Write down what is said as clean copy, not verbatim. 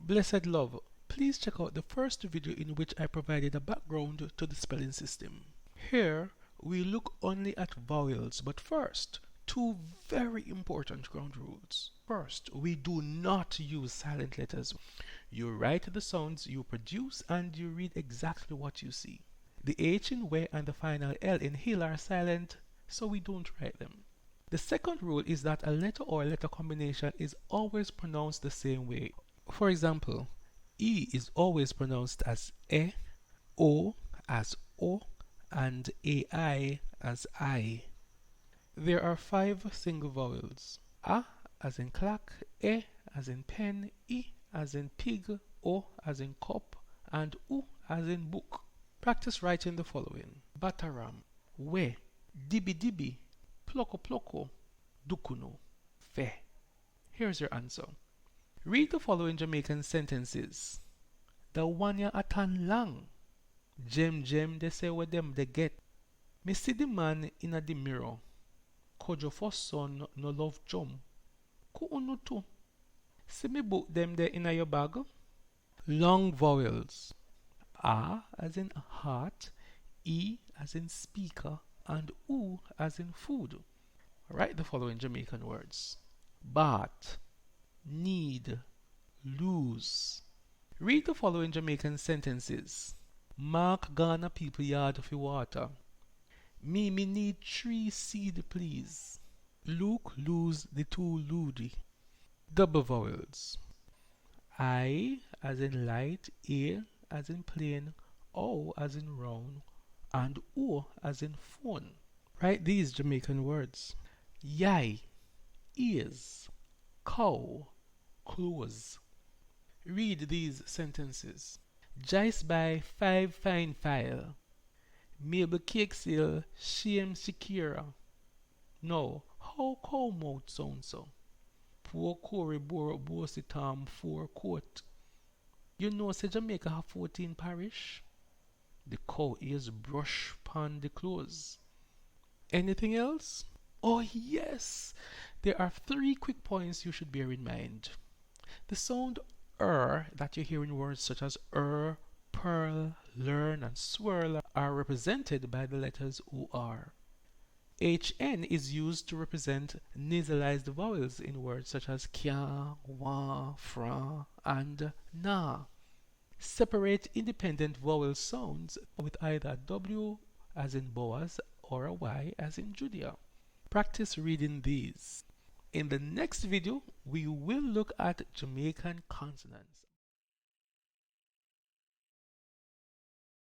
Blessed love, please check out the first video in which I provided a background to the spelling system. Here, we look only at vowels, but first, two very important ground rules. First, we do not use silent letters. You write the sounds you produce and you read exactly what you see. The H in we and the final L in hill are silent, so we don't write them. The second rule is that a letter or letter combination is always pronounced the same way. For example, E is always pronounced as E, O as O, and AI as I. There are 5 single vowels: A as in clock, E as in pen, E as in pig, O as in cup, and U as in book. Practice writing the following: Bataram, we, dibi dibi, ploko ploko, dukuno, fe. Here's your answer. Read the following Jamaican sentences. The wanya atan lang. Jem jem they say what them they get. Me see the man in a the mirror. Kojo for son no love chum. Ku unu tu. See me book them there in a your bag. Long vowels. A as in heart, E as in speaker, and U as in food. Write the following Jamaican words: bath, need, lose. Read the following Jamaican sentences. Mark Ghana people yard for water. Me need 3 seed please. Luke lose the 2 ludi. Double vowels. I as in light, A as in plain, O as in round, and O as in phone. Write these Jamaican words. Yai, ears, cow, clothes. Read these sentences. Jice buy 5 fine file. Mabel cake sale, shame Shakira. No, how cow mouth sound so? Poor Corey bore Bositam 4 coat. You know say Jamaica have 14 parish? The cow ears brush pon the clothes. Anything else? Oh yes! There are 3 quick points you should bear in mind. The sound that you hear in words such as pearl, learn, and swirl are represented by the letters OR. HN is used to represent nasalized vowels in words such as kya, wa, fra, and na. Separate independent vowel sounds with either a W as in Boaz or a Y as in Judea. Practice reading these. In the next video, we will look at Jamaican consonants.